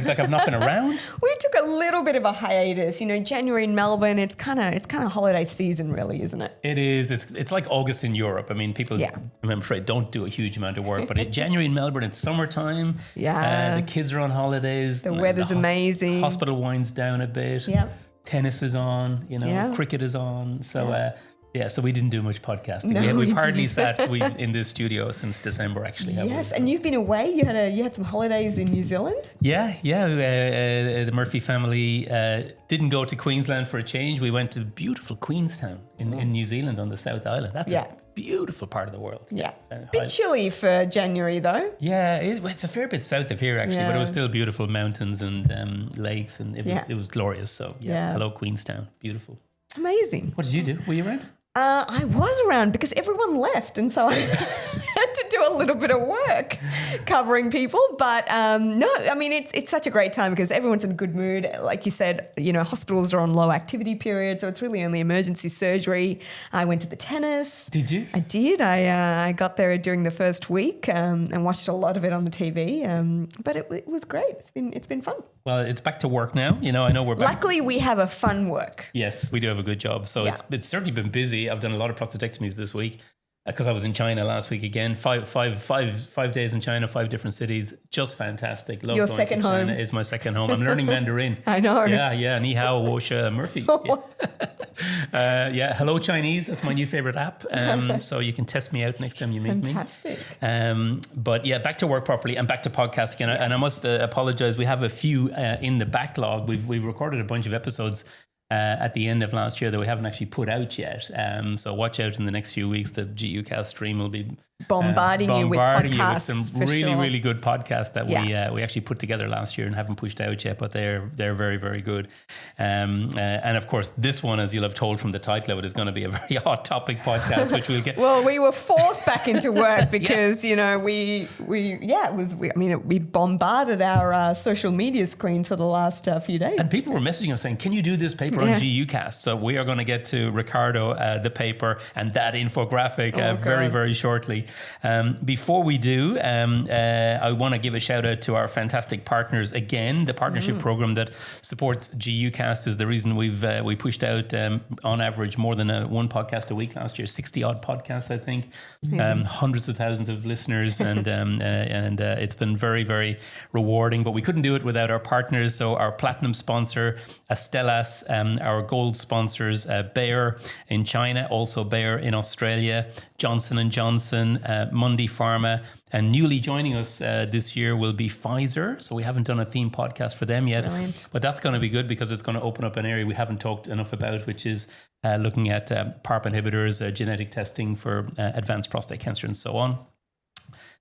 like I've not been around. We took a little bit of a hiatus. January in Melbourne, it's kind of holiday season, really, isn't it? It is. It's like August in Europe. I mean, people, I'm afraid, don't do a huge amount of work. But January in Melbourne, it's summertime. Yeah. The kids are on holidays. The weather's amazing. Hospital winds down a bit. Yeah. Tennis is on. Cricket is on. So. So we didn't do much podcasting. No, we've hardly sat in this studio since December, actually. Yes, and you've been away. You had some holidays in New Zealand. Yeah. The Murphy family didn't go to Queensland for a change. We went to beautiful Queenstown in New Zealand on the South Island. That's a beautiful part of the world. Yeah, bit chilly for January though. Yeah, it's a fair bit south of here actually, but it was still beautiful mountains and lakes, and it was glorious. So hello Queenstown, beautiful. Amazing. What did you do? Were you around? I was around because everyone left, and so I had to do a little bit of work covering people. But no, I mean, it's such a great time because everyone's in a good mood. Like you said, hospitals are on low activity period, so it's really only emergency surgery. I went to the tennis. Did you? I did. I got there during the first week and watched a lot of it on the TV. But it was great. It's been fun. Well, it's back to work now. I know we're back. Luckily, we have a fun work. Yes, we do have a good job. So it's certainly been busy. I've done a lot of prostatectomies this week because I was in China last week again. 5 days in China, 5 different cities. Just fantastic. Love Your going second to China. home. Is my second home. I'm learning Mandarin. I know. Yeah. Ni hao, wo she, Murphy. Hello Chinese. That's my new favorite app. So you can test me out next time you meet me. Fantastic. But back to work properly and back to podcasting. And I must apologize. We have a few in the backlog. We've recorded a bunch of episodes at the end of last year that we haven't actually put out yet. So watch out in the next few weeks. The GUcast stream will be bombarding you with podcasts. Some really good podcasts that we actually put together last year and haven't pushed out yet, but they're very, very good. And of course, this one, as you'll have told from the title of it, is going to be a very hot topic podcast, which we'll get. Well, we were forced back into work because we bombarded our social media screens for the last few days. And people were messaging us saying, "Can you do this paper on GUcast?" So we are going to get to Ricardo, the paper, and that infographic very, very shortly. Before we do, I want to give a shout out to our fantastic partners again. The partnership program that supports GUcast is the reason we pushed out on average more than one podcast a week last year, 60 odd podcasts, I think, hundreds of thousands of listeners, and it's been very, very rewarding. But we couldn't do it without our partners. So our platinum sponsor, Astellas, our gold sponsors, Bayer in China, also Bayer in Australia, Johnson & Johnson, Mundi Pharma, and newly joining us this year will be Pfizer. So we haven't done a theme podcast for them yet. Brilliant. But that's going to be good because it's going to open up an area we haven't talked enough about, which is looking at PARP inhibitors, genetic testing for advanced prostate cancer and so on.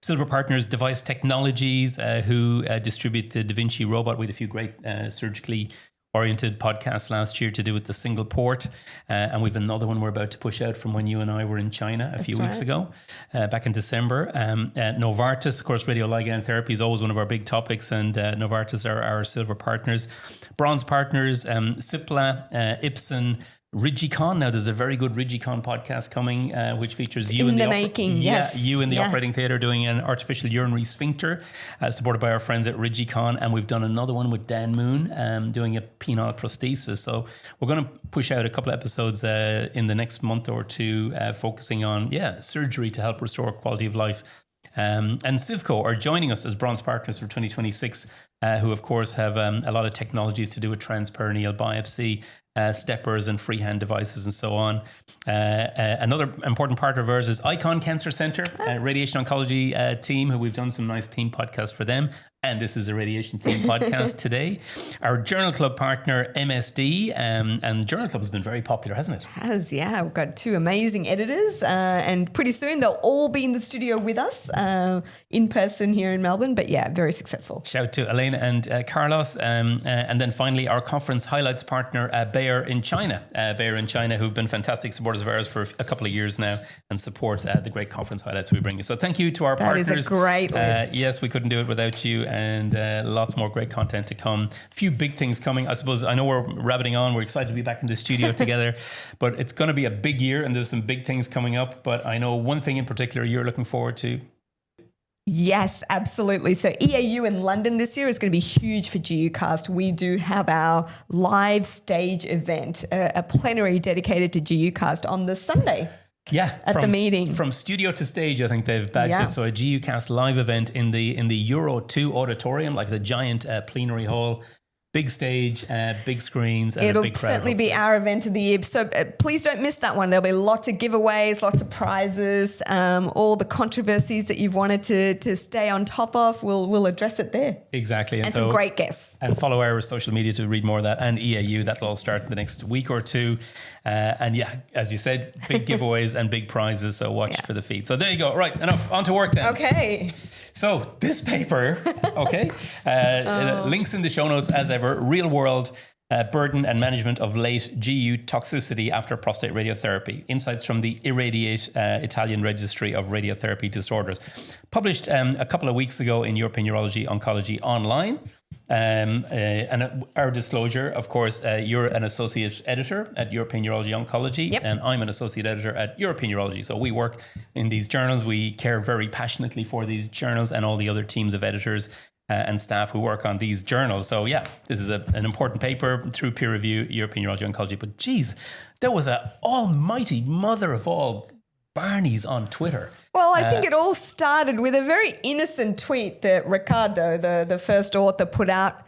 Silver Partners Device Technologies, who distribute the Da Vinci robot. We had a few great surgically oriented podcasts last year to do with the single port, and we've another one we're about to push out from when you and I were in China a few weeks ago, back in December. Novartis, of course, radioligand therapy is always one of our big topics, and Novartis are our silver partners. Bronze partners, Cipla, Ipsen, Rigicon. Now, there's a very good Rigicon podcast coming, which features you in the making. Yes. You in the operating theatre doing an artificial urinary sphincter, supported by our friends at Rigicon. And we've done another one with Dan Moon, doing a penile prosthesis. So we're going to push out a couple of episodes in the next month or two, focusing on surgery to help restore quality of life. And Civco are joining us as bronze partners for 2026, who of course have a lot of technologies to do with transperineal biopsy, steppers and freehand devices and so on. Another important part of ours is Icon Cancer Center, radiation oncology team, who we've done some nice team podcasts for them. And this is a radiation theme podcast today. Our Journal Club partner, MSD, and Journal Club has been very popular, hasn't it? It has, yeah. We've got 2 amazing editors, and pretty soon they'll all be in the studio with us in person here in Melbourne. But yeah, very successful. Shout to Elena and Carlos. And then finally, our conference highlights partner, Bayer in China. Bayer in China, who've been fantastic supporters of ours for a couple of years now and support the great conference highlights we bring you. So thank you to our partners. That is a great list. Yes, we couldn't do it without you. And lots more great content to come. A few big things coming. I suppose, I know we're rabbiting on. We're excited to be back in the studio together, but it's going to be a big year and there's some big things coming up. But I know one thing in particular you're looking forward to. Yes, absolutely. So EAU in London this year is going to be huge for GUcast. We do have our live stage event, a plenary dedicated to GUcast on the Sunday. Yeah, at the meeting. From studio to stage, I think they've badged it. So a GUcast live event in the Euro 2 auditorium, like the giant plenary hall. Big stage, big screens, and it'll a big crowd. certainly be our event of the year. So please don't miss that one. There'll be lots of giveaways, lots of prizes, all the controversies that you've wanted to stay on top of. We'll address it there. Exactly. And some great guests. And follow our social media to read more of that. And EAU, that'll all start in the next week or two. And yeah, as you said, big giveaways and big prizes. So watch for the feed. So there you go. Right, enough. On to work then. Okay. So this paper, links in the show notes as ever. Real world burden and management of late GU toxicity after prostate radiotherapy. Insights from the Irradiate Italian Registry of Radiotherapy Disorders. Published a couple of weeks ago in European Urology Oncology Online. And our disclosure, of course, you're an associate editor at European Urology Oncology, and I'm an associate editor at European Urology. So we work in these journals. We care very passionately for these journals and all the other teams of editors and staff who work on these journals. So yeah, this is an important paper through peer review, European Urology Oncology. But geez, there was a almighty mother of all Barneys on Twitter. Well, I think it all started with a very innocent tweet that Ricardo, the first author, put out,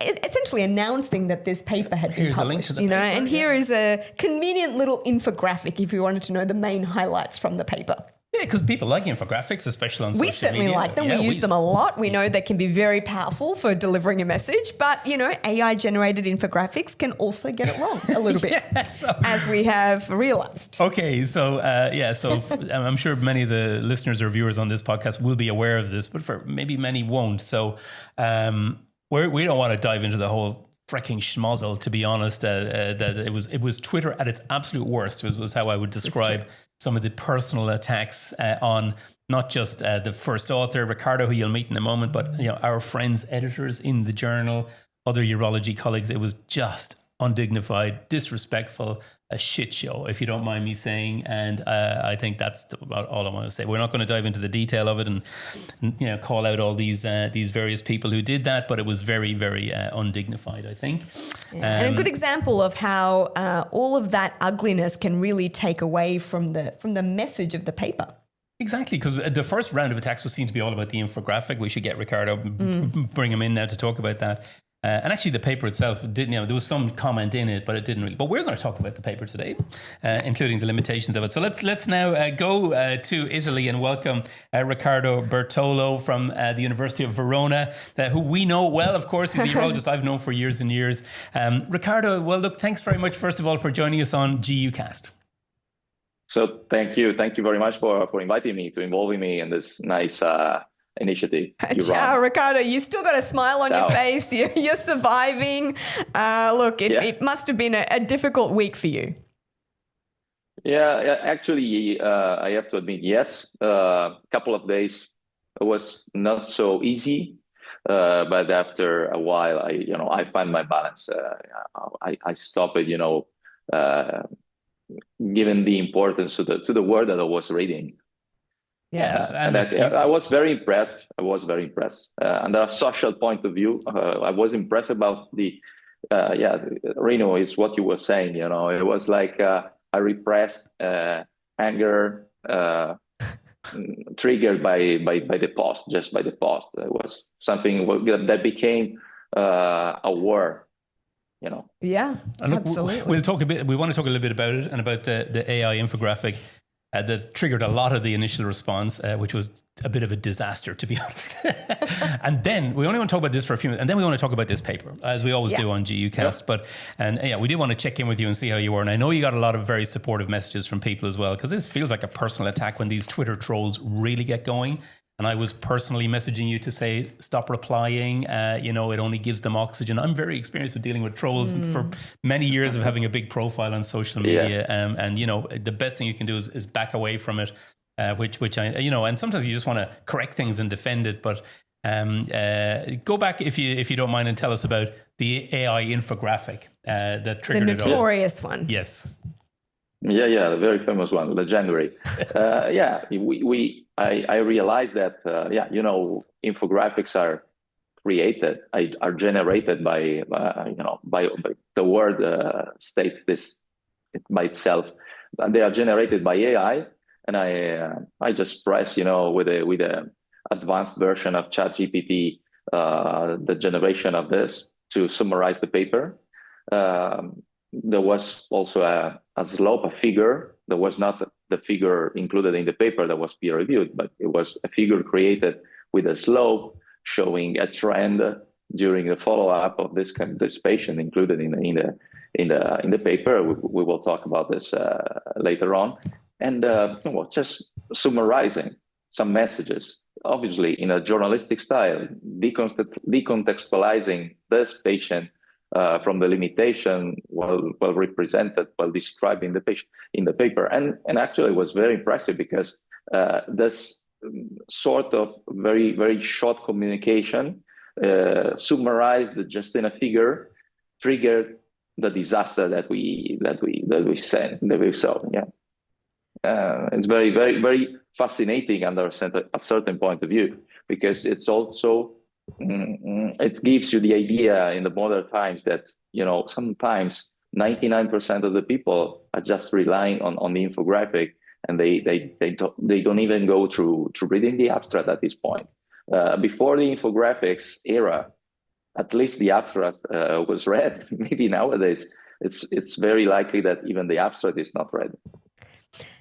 essentially announcing that this paper had been published. A link to the paper, and here is a convenient little infographic if you wanted to know the main highlights from the paper. Yeah, because people like infographics, especially on social media. We certainly like them. Yeah, we use them a lot. We know they can be very powerful for delivering a message, but, AI-generated infographics can also get it wrong a little bit, as we have realized. Okay, so, I'm sure many of the listeners or viewers on this podcast will be aware of this, but for maybe many won't. So we don't want to dive into the whole freaking schmozzle, to be honest. That it was Twitter at its absolute worst, was how I would describe some of the personal attacks on not just the first author, Ricardo, who you'll meet in a moment, but our friends, editors in the journal, other urology colleagues. It was just undignified, disrespectful, a shit show, if you don't mind me saying. And I think that's about all I want to say. We're not going to dive into the detail of it and call out all these various people who did that, but it was very, very undignified, I think. Yeah. And a good example of how all of that ugliness can really take away from the message of the paper. Exactly, because the first round of attacks was seen to be all about the infographic. We should get Ricardo, bring him in now to talk about that. And actually, the paper itself didn't. There was some comment in it, but it didn't really. But we're going to talk about the paper today, including the limitations of it. So let's now go to Italy and welcome Riccardo Bertolo from the University of Verona, who we know well. Of course, he's a urologist I've known for years and years. Riccardo, well, look, thanks very much, first of all, for joining us on GUcast. So thank you very much for inviting me, involving me in this nice initiative. Ciao, Ricardo. You still got a smile on your face. You're surviving. Look, it must have been a difficult week for you. Yeah, actually, I have to admit, yes. A couple of days it was not so easy, but after a while, I find my balance. I stopped it, given the importance to the word that I was reading. Yeah, and I was very impressed. And a social point of view, I was impressed about the, Renu is what you were saying. It was like a repressed anger triggered by the post, just by the post. It was something that became a war. Yeah, look, absolutely. We want to talk a little bit about it and about the AI infographic that triggered a lot of the initial response, which was a bit of a disaster, to be honest. And then we only want to talk about this for a few minutes, and then we want to talk about this paper, as we always do on GUcast. But we did want to check in with you and see how you were. And I know you got a lot of very supportive messages from people as well, because this feels like a personal attack when these Twitter trolls really get going. And I was personally messaging you to say, stop replying. It only gives them oxygen. I'm very experienced with dealing with trolls for many years of having a big profile on social media. And the best thing you can do is back away from it, which I, and sometimes you just want to correct things and defend it. But go back, if you don't mind, and tell us about the AI infographic that triggered it all. The notorious one. Yes. Yeah, the very famous one, legendary. I realized that infographics are created, are generated by the word states this by itself. And they are generated by AI, and I just press with a advanced version of ChatGPT the generation of this to summarize the paper. There was also a slope, a figure. There was not the figure included in the paper that was peer reviewed, but it was a figure created with a slope showing a trend during the follow-up of this patient included in the paper. We will talk about this later on, and just summarizing some messages, obviously in a journalistic style, decontextualizing this patient from the limitation, well represented, well described in the paper, and actually it was very impressive because this sort of very, very short communication summarized just in a figure, triggered the disaster that we saw. It's very, very, very fascinating under a certain point of view, because it's also it gives you the idea in the modern times that sometimes 99% of the people are just relying on the infographic, and they don't even go through reading the abstract at this point. Before the infographics era, at least the abstract was read. Maybe nowadays it's very likely that even the abstract is not read.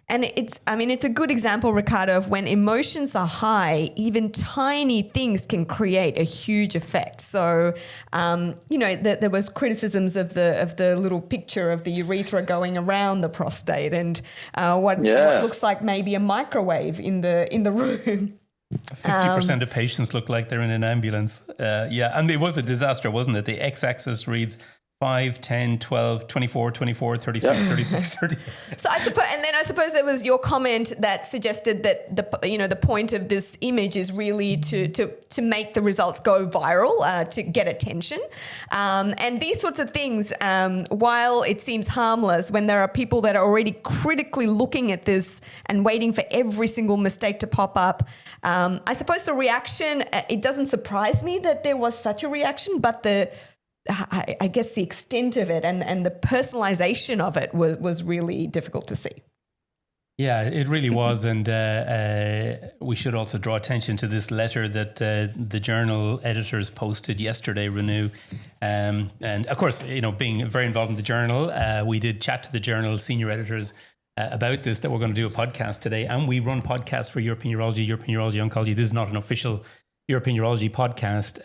And it's a good example, Ricardo, of when emotions are high, even tiny things can create a huge effect. So, there was criticisms of the little picture of the urethra going around the prostate, and what looks like maybe a microwave in the room. 50% of patients look like they're in an ambulance. And it was a disaster, wasn't it? The x-axis reads 5, 10, 12, 24, 24, 36, 36, 30. So I suppose there was your comment that suggested that the point of this image is really to make the results go viral, to get attention. And these sorts of things, while it seems harmless, when there are people that are already critically looking at this and waiting for every single mistake to pop up, I suppose the reaction, it doesn't surprise me that there was such a reaction, but I guess the extent of it and the personalization of it was really difficult to see. Yeah, it really was. And we should also draw attention to this letter that the journal editors posted yesterday, Renu. And of course, being very involved in the journal, we did chat to the journal senior editors about this, that we're going to do a podcast today. And we run podcasts for European Urology, Oncology. This is not an official European Urology podcast,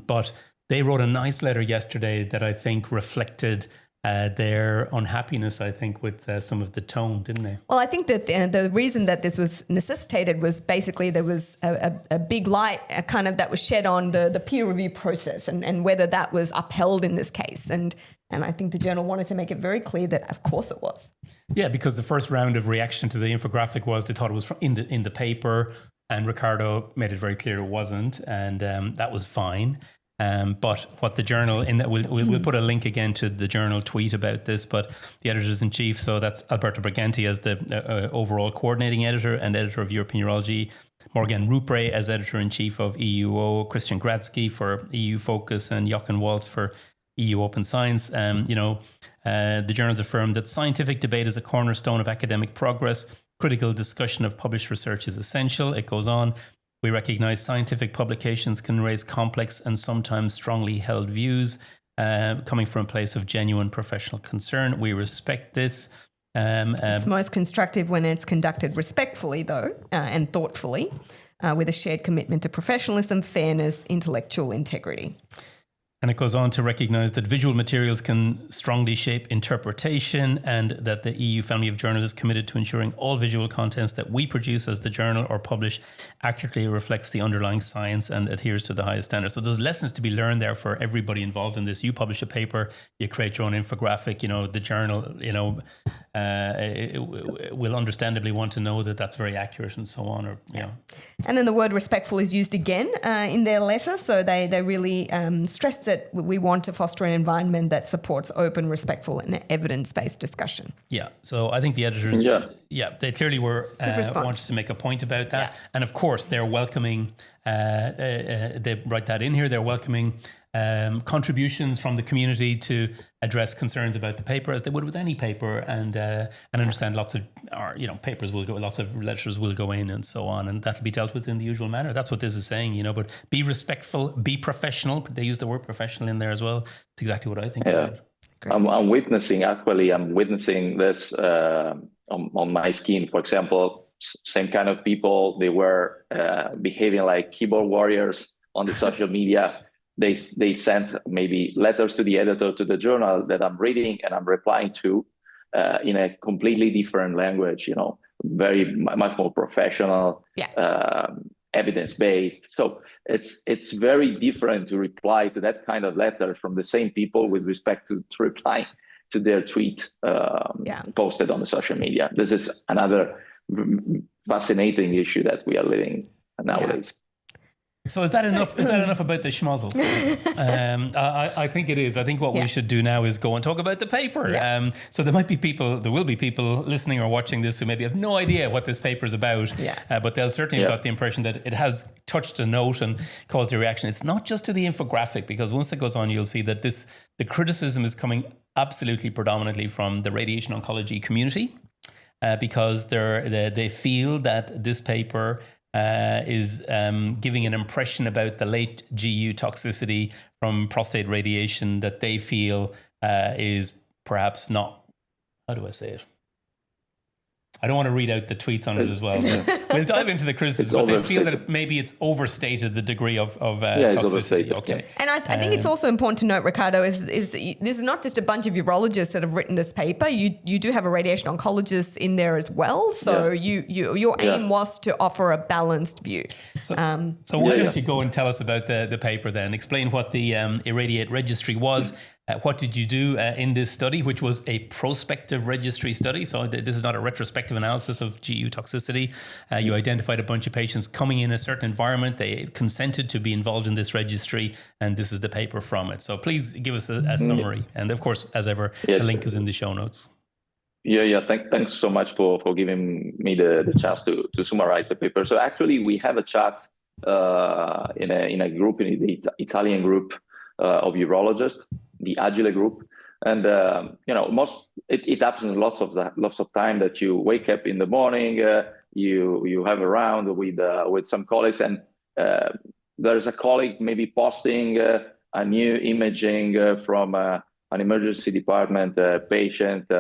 but they wrote a nice letter yesterday that I think reflected their unhappiness, I think, with some of the tone, didn't they? Well, I think that the reason that this was necessitated was basically there was a big light that was shed on the peer review process and whether that was upheld in this case. And I think the journal wanted to make it very clear that, of course, it was. Yeah, because the first round of reaction to the infographic was they thought it was in the paper, and Ricardo made it very clear it wasn't, and that was fine. But what the journal, we'll put a link again to the journal tweet about this, but the editors-in-chief, so that's Alberto Briganti as the overall coordinating editor and editor of European Urology, Morgan Rupre as editor-in-chief of EUO, Christian Gradsky for EU Focus, and Jochen Waltz for EU Open Science. The journals affirmed that scientific debate is a cornerstone of academic progress. Critical discussion of published research is essential. It goes on. We recognize scientific publications can raise complex and sometimes strongly held views coming from a place of genuine professional concern. We respect this. It's most constructive when it's conducted respectfully, though, and thoughtfully, with a shared commitment to professionalism, fairness, intellectual integrity. And it goes on to recognize that visual materials can strongly shape interpretation, and that the EU family of journals is committed to ensuring all visual contents that we produce as the journal or publish accurately reflects the underlying science and adheres to the highest standards. So there's lessons to be learned there for everybody involved in this. You publish a paper, you create your own infographic, the journal, will understandably want to know that that's very accurate and so on. And then the word respectful is used again in their letter. So they really stressed it that we want to foster an environment that supports open, respectful, and evidence-based discussion. Yeah. So I think the editors, they clearly were wanted to make a point about that. Yeah. And of course, they're welcoming, they write that in here, they're welcoming contributions from the community to address concerns about the paper as they would with any paper, and understand lots of papers will go, lots of letters will go in and so on, and that'll be dealt with in the usual manner. That's what this is saying, but be respectful, be professional. They use the word professional in there as well. It's exactly what I think about it. I'm witnessing this on my skin. For example, same kind of people, they were behaving like keyboard warriors on the social media. They sent maybe letters to the editor, to the journal that I'm reading and I'm replying to in a completely different language, much more professional, evidence-based. So it's very different to reply to that kind of letter from the same people with respect to replying to their tweet posted on the social media. This is another fascinating issue that we are living nowadays. So is that enough? Is that enough about the schmozzle? I think it is. I think what we should do now is go and talk about the paper. Yeah. So there will be people listening or watching this who maybe have no idea what this paper is about. But they'll certainly have got the impression that it has touched a note and caused a reaction. It's not just to the infographic, because once it goes on, you'll see that the criticism is coming absolutely predominantly from the radiation oncology community, because they feel that this paper is giving an impression about the late GU toxicity from prostate radiation that they feel is perhaps not, how do I say it? I don't want to read out the tweets on it as well. We'll dive into the criticism, but they feel that maybe it's overstated, the degree of toxicity. Okay. And I think it's also important to note, Ricardo, is this is not just a bunch of urologists that have written this paper. You do have a radiation oncologist in there as well. So your aim was to offer a balanced view. So why don't you go and tell us about the paper then? Explain what the Irradiate registry was. What did you do in this study, which was a prospective registry study? So this is not a retrospective analysis of GU toxicity. You identified a bunch of patients coming in a certain environment. They consented to be involved in this registry, and this is the paper from it. So please give us a summary. And of course, as ever, the link is in the show notes. Thanks so much for giving me the chance to summarize the paper. So actually, we have a chat in a group, in the Italian group of urologists, the Agile group, and it happens lots of time that you wake up in the morning, you have a round with some colleagues, and there's a colleague maybe posting a new imaging from an emergency department patient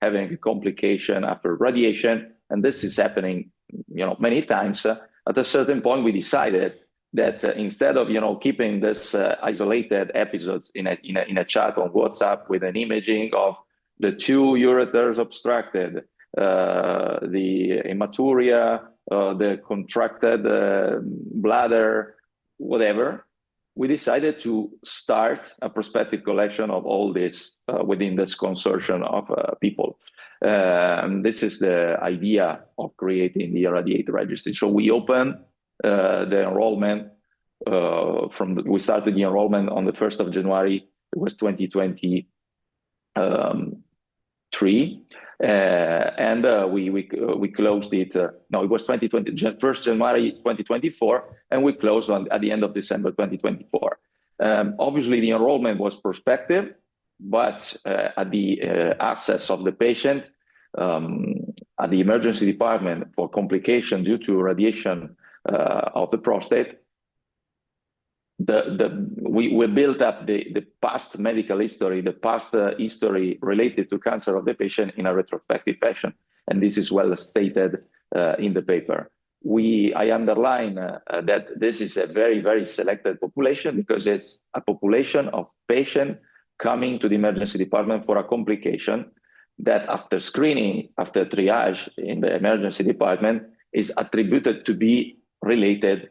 having a complication after radiation, and this is happening many times. At a certain point, we decided that instead of keeping this isolated episodes in a chat on WhatsApp with an imaging of the 2 ureters obstructed, the hematuria, the contracted bladder, whatever, we decided to start a prospective collection of all this within this consortium of people. This is the idea of creating the Irradiate registry. So we opened the enrollment we started the enrollment on the 1st of January. It was 2023, and we closed it. No, it was 1st January 2024, and we closed at the end of December 2024. Obviously, the enrollment was prospective, but at the access of the patient at the emergency department for complication due to radiation of the prostate, we built up the past medical history, the past history related to cancer of the patient in a retrospective fashion, and this is well stated in the paper. I underline that this is a very, very selected population, because it's a population of patients coming to the emergency department for a complication that, after screening, after triage in the emergency department, is attributed to be related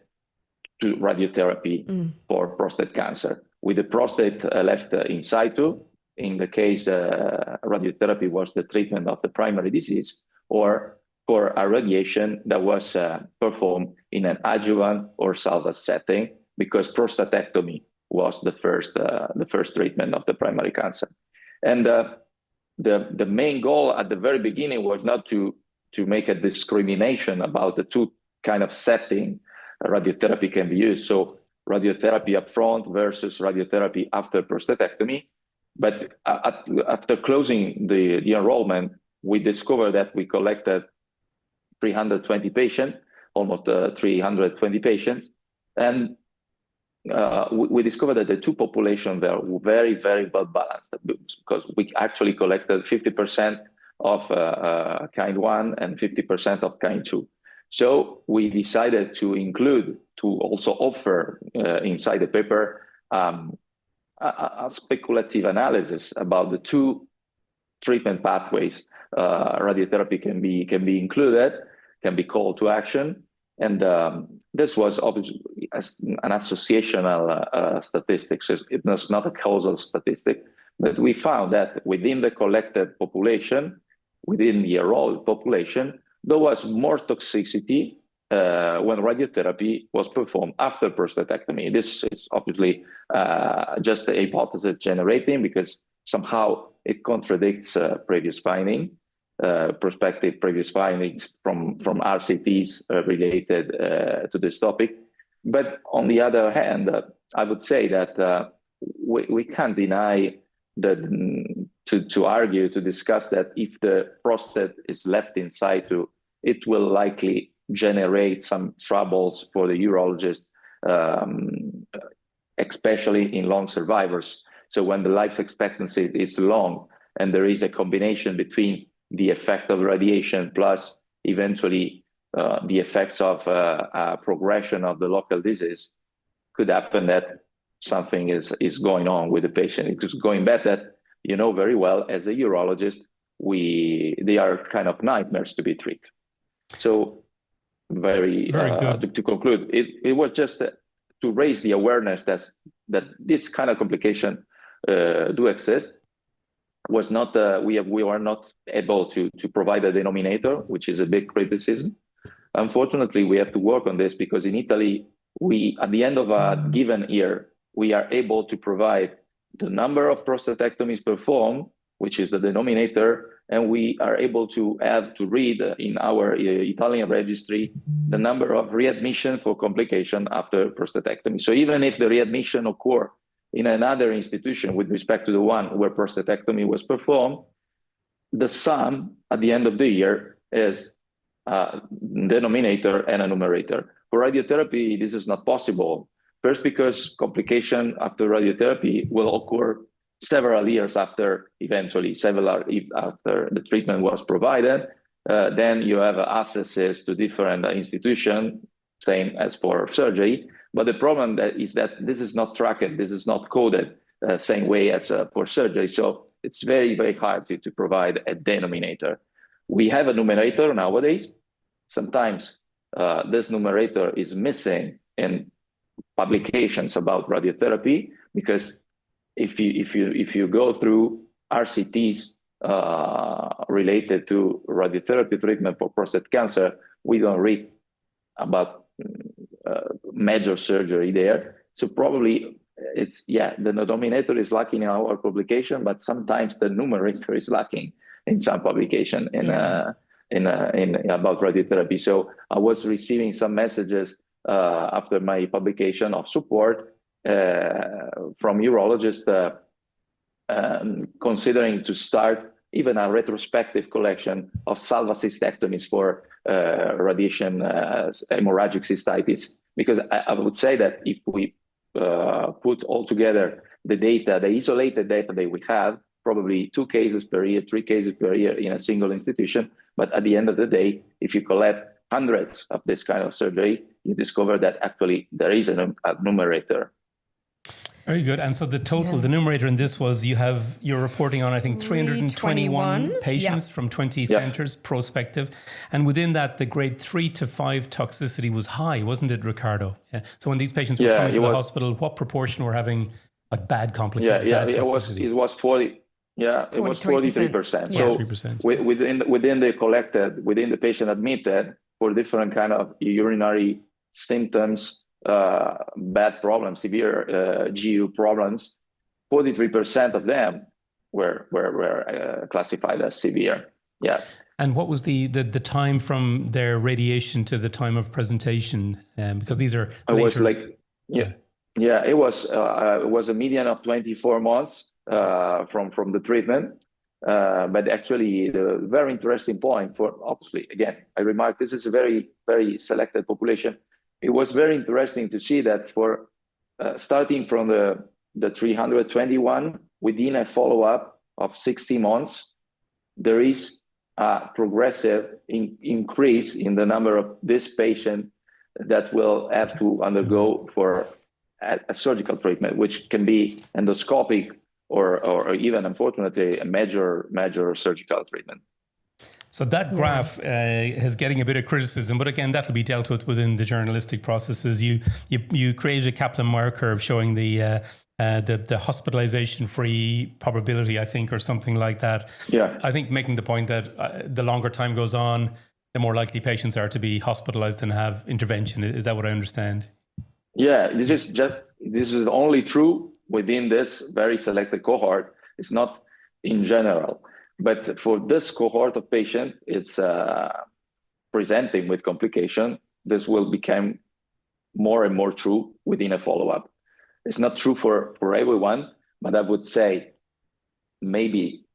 to radiotherapy for prostate cancer, with the prostate left in situ. In the case, radiotherapy was the treatment of the primary disease, or for a radiation that was performed in an adjuvant or salvage setting, because prostatectomy was the first treatment of the primary cancer. And the main goal at the very beginning was not to make a discrimination about the two kind of setting radiotherapy can be used. So radiotherapy upfront versus radiotherapy after prostatectomy. But after closing the enrollment, we discovered that we collected 320 patients, almost 320 patients. And we discovered that the two populations were very, very well balanced, because we actually collected 50% of kind 1 and 50% of kind 2. So we decided to also offer inside the paper a speculative analysis about the two treatment pathways. Radiotherapy can be included, can be called to action. And this was obviously an associational statistics. It was not a causal statistic, but we found that within the collected population, within the enrolled population, there was more toxicity when radiotherapy was performed after prostatectomy. This is obviously just a hypothesis generating, because somehow it contradicts previous finding. Prospective previous findings from RCTs related to this topic. But on the other hand, I would say that we can't deny that to argue, to discuss that if the prostate is left in situ, it will likely generate some troubles for the urologist, especially in long survivors. So when the life expectancy is long and there is a combination between the effect of radiation plus eventually the effects of progression of the local disease, could happen that something is going on with the patient. It's going back that, you know very well, as a urologist, they are kind of nightmares to be treated. So very good. To conclude, it was just to raise the awareness that this kind of complication do exist. Was not we were not able to provide a denominator, which is a big criticism. Unfortunately, we have to work on this, because in Italy, we at the end of a given year, we are able to provide the number of prostatectomies performed, which is the denominator, and we are able to read in our Italian registry the number of readmission for complication after prostatectomy. So even if the readmission occur in another institution with respect to the one where prostatectomy was performed, the sum at the end of the year is denominator and a numerator. For radiotherapy, this is not possible. First, because complication after radiotherapy will occur several years after after the treatment was provided. Then you have accesses to different institutions, same as for surgery. But the problem is that this is not tracked, this is not coded same way as for surgery. So it's very, very hard to provide a denominator. We have a numerator nowadays. Sometimes this numerator is missing in publications about radiotherapy, because if you go through RCTs related to radiotherapy treatment for prostate cancer, we don't read about major surgery there. So probably the denominator is lacking in our publication, but sometimes the numerator is lacking in some publication in about radiotherapy. So I was receiving some messages after my publication of support from urologists considering to start even a retrospective collection of salvacystectomies for radiation hemorrhagic cystitis. Because I would say that if we put all together the data, the isolated data that we have, probably 2 cases per year, 3 cases per year in a single institution. But at the end of the day, if you collect hundreds of this kind of surgery, you discover that actually there is a numerator. Very good. And so the total, the numerator in this was, you're reporting on, I think, 321 patients from 20 centers, prospective. And within that, the grade 3 to 5 toxicity was high, wasn't it, Ricardo? Yeah. So when these patients were coming to the hospital, what proportion were having a bad complication? Bad toxicity? It was 40. Yeah, it was 43%. So 43%. Within the patient admitted for different kind of urinary symptoms, bad problems, severe GU problems, 43% of them were classified as severe. Yeah. And what was the time from their radiation to the time of presentation? Because these are later. It was like, it was a median of 24 months from the treatment. But actually, the very interesting point for, obviously, again, I remark this is a very, very selected population. It was very interesting to see that for starting from the 321, within a follow-up of 60 months, there is a progressive increase in the number of this patient that will have to undergo for a surgical treatment, which can be endoscopic or even, unfortunately, a major surgical treatment. So that graph is getting a bit of criticism, but again, that'll be dealt with within the journalistic processes. You created a Kaplan-Meier curve showing the hospitalization-free probability, I think, or something like that. Yeah. I think making the point that the longer time goes on, the more likely patients are to be hospitalized and have intervention. Is that what I understand? Yeah, this is only true within this very selected cohort. It's not in general. But for this cohort of patients, it's presenting with complication. This will become more and more true within a follow-up. It's not true for everyone, but I would say maybe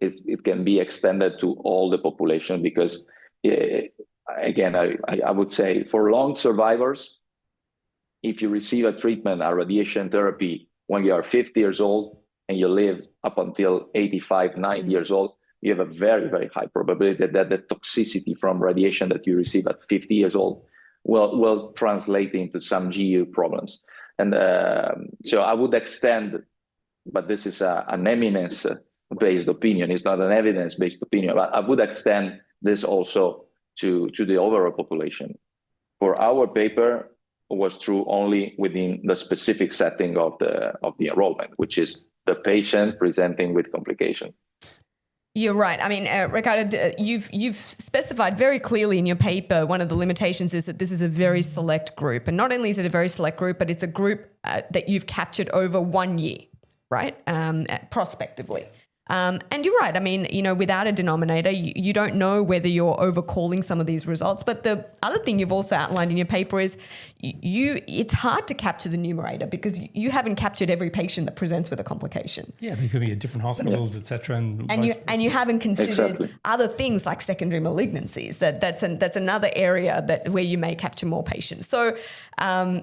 it can be extended to all the population because, again, I would say for long survivors, if you receive a treatment, a radiation therapy, when you are 50 years old, and you live up until 85, 90 years old, you have a very, very high probability that the toxicity from radiation that you receive at 50 years old will translate into some GU problems. And so I would extend, but this is an eminence-based opinion. It's not an evidence-based opinion. But I would extend this also to the overall population. For our paper, was true only within the specific setting of the enrollment, which is the patient presenting with complication. You're right. I mean, Ricardo, you've specified very clearly in your paper, one of the limitations is that this is a very select group. And not only is it a very select group, but it's a group that you've captured over 1 year, right? Prospectively. And you're right. I mean, without a denominator, you don't know whether you're overcalling some of these results. But the other thing you've also outlined in your paper is it's hard to capture the numerator because you haven't captured every patient that presents with a complication. Yeah, they could be at different hospitals, etc. And you haven't considered other things like secondary malignancies. That's another area where you may capture more patients. So,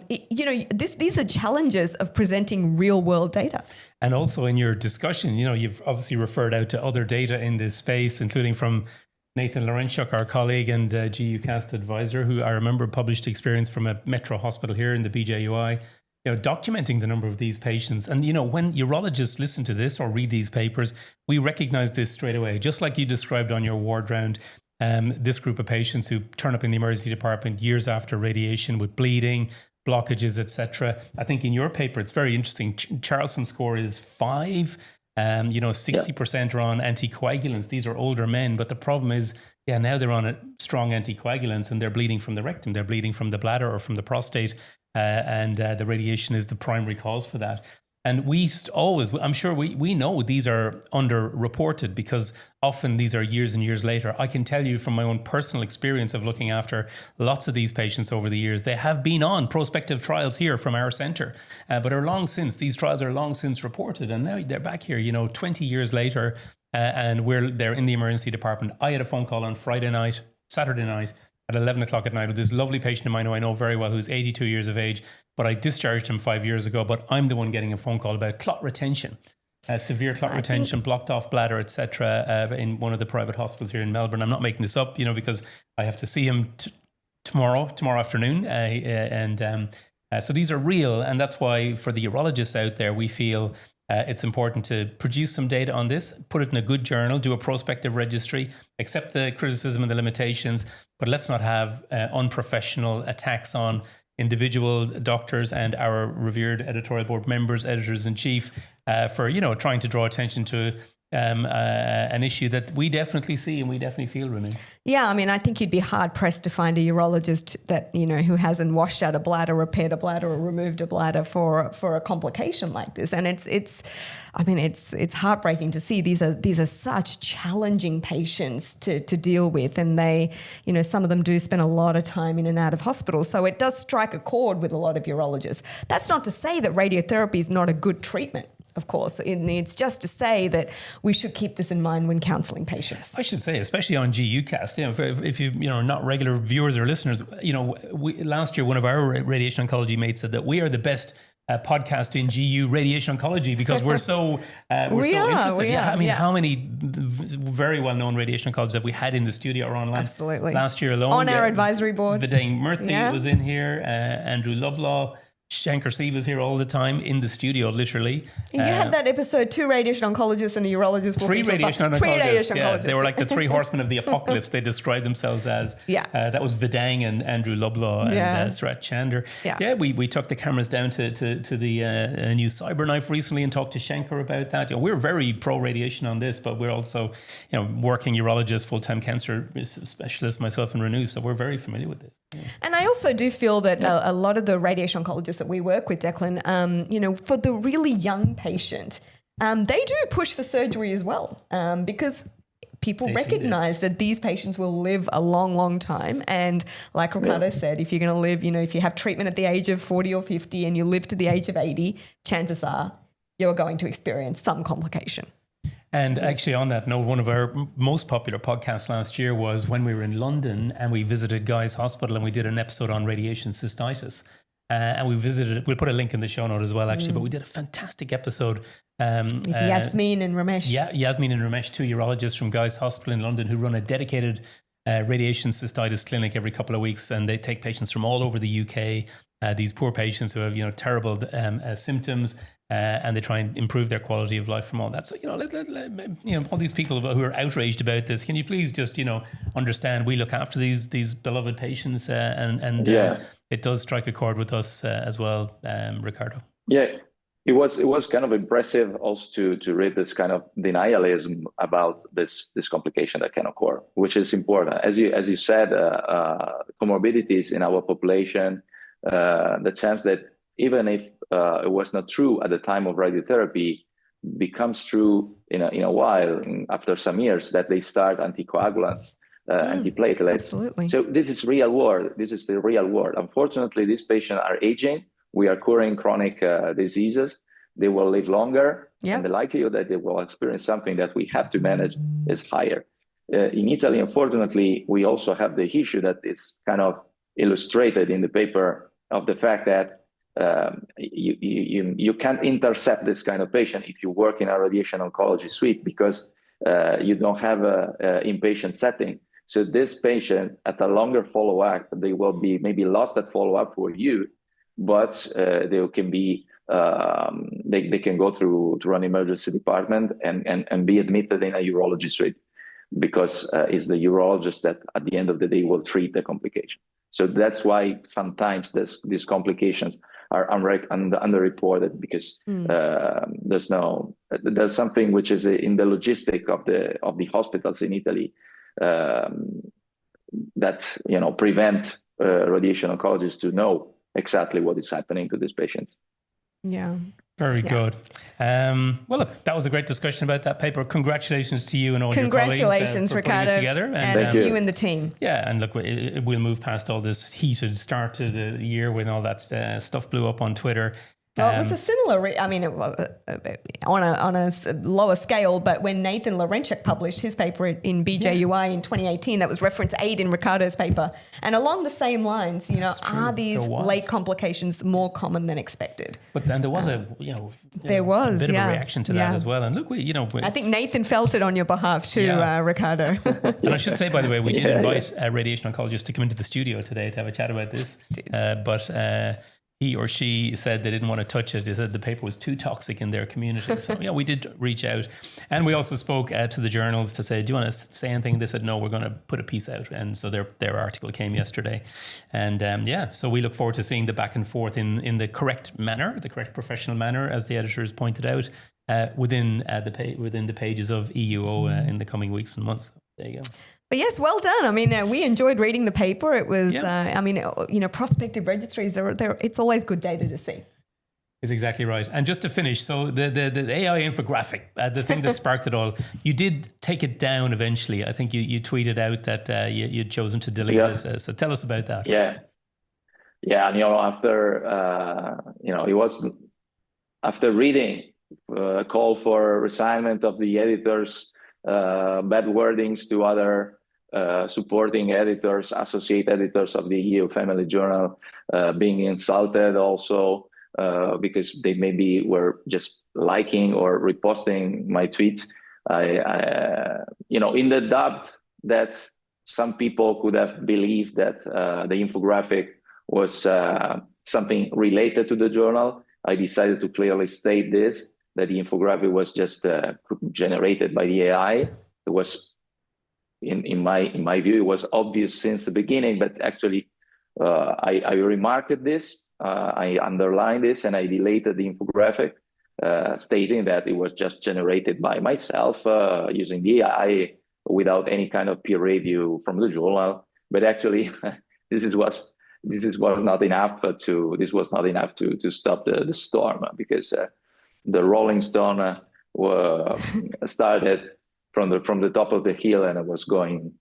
these are challenges of presenting real world data. And also in your discussion, you've obviously referred out to other data in this space, including from Nathan Laurentiuk, our colleague and GUcast advisor, who I remember published experience from a metro hospital here in the BJUI, documenting the number of these patients. And, when urologists listen to this or read these papers, we recognize this straight away, just like you described on your ward round. This group of patients who turn up in the emergency department years after radiation with bleeding, blockages, etc. I think in your paper, it's very interesting. Charlson score is 5. 60% are on anticoagulants. These are older men, but the problem is, now they're on a strong anticoagulants and they're bleeding from the rectum, they're bleeding from the bladder or from the prostate, and the radiation is the primary cause for that. And we always, I'm sure we know these are underreported because often these are years and years later. I can tell you from my own personal experience of looking after lots of these patients over the years, they have been on prospective trials here from our centre, but these trials are long since reported. And now they're back here, 20 years later, and they're in the emergency department. I had a phone call on Saturday night, at 11 o'clock at night with this lovely patient of mine who I know very well, who's 82 years of age, but I discharged him 5 years ago, but I'm the one getting a phone call about clot retention, severe clot retention, blocked off bladder, etc. In one of the private hospitals here in Melbourne. I'm not making this up, because I have to see him tomorrow afternoon. So these are real. And that's why for the urologists out there, we feel it's important to produce some data on this, put it in a good journal, do a prospective registry, accept the criticism and the limitations, but let's not have unprofessional attacks on individual doctors and our revered editorial board members, editors in chief, for trying to draw attention to an issue that we definitely see and we definitely feel, Renu. Yeah, I mean, I think you'd be hard pressed to find a urologist that, who hasn't washed out a bladder, repaired a bladder, or removed a bladder for a complication like this. And it's heartbreaking to see. These are such challenging patients to deal with, and they, some of them do spend a lot of time in and out of hospital. So it does strike a chord with a lot of urologists. That's not to say that radiotherapy is not a good treatment. Of course, it's just to say that we should keep this in mind when counselling patients. I should say, especially on GUcast, if you not regular viewers or listeners, last year one of our radiation oncology mates said that we are the best podcast in GU radiation oncology because we're so interested. How many very well known radiation oncologists have we had in the studio or online? Absolutely. Last year alone, on our advisory board, Vidang Murthy was in here, Andrew Loblaw. Shankar C was here all the time in the studio, literally. And you had that episode, 2 radiation oncologists and a urologist. Three radiation oncologists. Yeah, they were like the 3 horsemen of the apocalypse. They described themselves as. That was Vidang and Andrew Loblaw and Surat Chander. We took the cameras down to the new Cyberknife recently and talked to Shankar about that. We're very pro radiation on this, but we're also working urologists, full-time cancer specialists, myself and Renu, so we're very familiar with this. Yeah. And I also do feel that a lot of the radiation oncologists that we work with, Declan, for the really young patient, they do push for surgery as well because people recognize that these patients will live a long, long time. And like Ricardo said, if you're going to live, if you have treatment at the age of 40 or 50 and you live to the age of 80, chances are you're going to experience some complication. And actually on that note, one of our most popular podcasts last year was when we were in London and we visited Guy's Hospital and we did an episode on radiation cystitis. And we visited, we'll put a link in the show note as well, actually, but we did a fantastic episode. Yasmin and Ramesh. Yeah, Yasmin and Ramesh, 2 urologists from Guy's Hospital in London who run a dedicated radiation cystitis clinic every couple of weeks. And they take patients from all over the UK, these poor patients who have, terrible symptoms. And they try and improve their quality of life from all that. So, all these people who are outraged about this, can you please just, understand we look after these beloved patients and it does strike a chord with us as well, Ricardo. Yeah, it was kind of impressive also to read this kind of denialism about this complication that can occur, which is important. As you said, comorbidities in our population, the chance that even if it was not true at the time of radiotherapy, becomes true in a while, after some years, that they start anticoagulants, antiplatelets. Absolutely. So this is real world. This is the real world. Unfortunately, these patients are aging. We are curing chronic diseases. They will live longer, and the likelihood that they will experience something that we have to manage is higher. In Italy, unfortunately, we also have the issue that is kind of illustrated in the paper of the fact that you can't intercept this kind of patient if you work in a radiation oncology suite because you don't have a inpatient setting. So this patient, at a longer follow-up, they will be maybe lost at follow-up for you, but they can be they can go through an emergency department and be admitted in a urology suite because it's the urologist that at the end of the day will treat the complication. So that's why sometimes these complications are underreported because there's something which is in the logistic of the hospitals in Italy that prevent radiation oncologists to know exactly what is happening to these patients. Yeah. Very good. Well, look, that was a great discussion about that paper. Congratulations to you and all your colleagues. Congratulations, for Ricardo, putting it together. and to you and the team. Yeah, and look, we'll move past all this heated start to the year when all that stuff blew up on Twitter. Well, it was a similar, it was on a lower scale, but when Nathan Larenchuk published his paper in BJUI in 2018, that was reference 8 in Ricardo's paper. And along the same lines, are these late complications more common than expected? But then there was a bit of a reaction to that as well. And look, I think Nathan felt it on your behalf too, Ricardo. And I should say, by the way, we did invite a radiation oncologist to come into the studio today to have a chat about this. But he or she said they didn't want to touch it. They said the paper was too toxic in their community. So we did reach out. And we also spoke to the journals to say, do you want to say anything? They said, no, we're going to put a piece out. And so their article came yesterday. And so we look forward to seeing the back and forth in the correct manner, the correct professional manner, as the editors pointed out. within the pages of EUO in the coming weeks and months. There you go. But yes, well done. I mean, we enjoyed reading the paper. It was, prospective registries it's always good data to see. Is exactly right. And just to finish, so the AI infographic, the thing that sparked it all, you did take it down eventually. I think you tweeted out that you'd chosen to delete it. So tell us about that. Yeah. And after it was after reading a call for resignment of the editors, bad wordings to other supporting editors, associate editors of the EU Family Journal, being insulted also. Because they maybe were just liking or reposting my tweets. In the doubt that some people could have believed that the infographic was something related to the journal, I decided to clearly state this, that the infographic was just generated by the AI. It was, in my view, it was obvious since the beginning, but actually I remarked this. I underlined this and I deleted the infographic, stating that it was just generated by myself using the AI without any kind of peer review from the journal. But actually, this was not enough to stop the storm, because the Rolling Stone started from the top of the hill and it was going.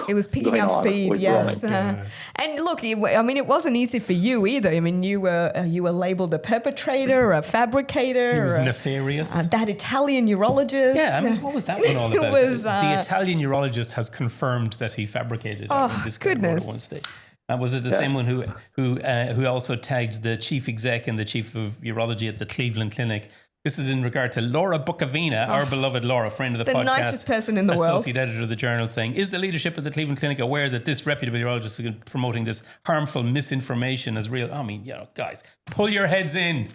It was picking up speed, yes. And look, it wasn't easy for you either. I mean, you were labeled a perpetrator, a fabricator. He was nefarious. That Italian urologist. Yeah, I mean, what was that one all about? The Italian urologist has confirmed that he fabricated this goodness. At one stage. Was it the same one who also tagged the chief exec and the chief of urology at the Cleveland Clinic? This is in regard to Laura Bucavina, our beloved Laura, friend of the podcast. The nicest person in the world. Associate editor of the journal, saying, is the leadership of the Cleveland Clinic aware that this reputable urologist is promoting this harmful misinformation as real? I mean, guys, pull your heads in.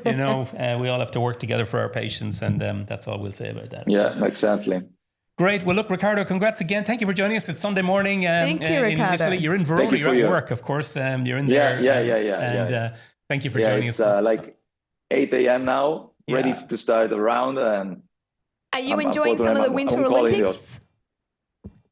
We all have to work together for our patients, and that's all we'll say about that. Yeah, exactly. Great. Well, look, Ricardo, congrats again. Thank you for joining us. It's Sunday morning. Thank you, Ricardo. In Italy. You're in Verona. You're at work, of course. You're in there. Yeah. Thank you for joining us. It's like 8 a.m. now. Ready to start the round. And are you enjoying some of the Winter Olympics?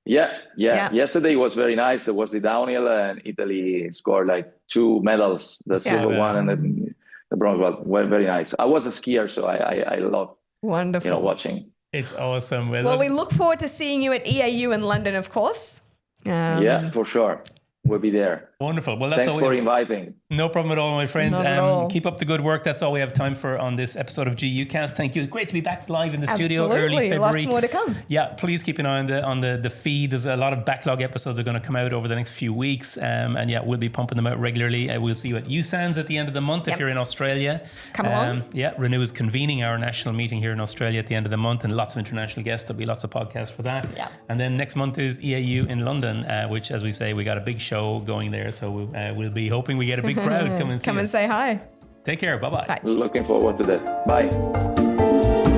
Yeah. Yesterday was very nice. There was the downhill, and Italy scored like 2 medals, the silver one and the bronze one. Well, very nice. I was a skier, so I love watching. It's awesome. Well, we look forward to seeing you at EAU in London, of course. Yeah, for sure. We'll be there. Wonderful. Well, that's Thanks for inviting. No problem at all, my friend. Not at all. Keep up the good work. That's all we have time for on this episode of GUcast. Thank you. Great to be back live in the studio early February. Lots more to come. Yeah, please keep an eye on the feed. There's a lot of backlog episodes that are going to come out over the next few weeks. And we'll be pumping them out regularly. We'll see you at USANS at the end of the month if you're in Australia. Come along. Yeah, Renu is convening our national meeting here in Australia at the end of the month, and lots of international guests. There'll be lots of podcasts for that. Yeah. And then next month is EAU in London, which, as we say, we got a big show going there. So we'll be hoping we get a big crowd come and see us. Come and say hi. Take care. Bye-bye. Bye. Looking forward to that. Bye.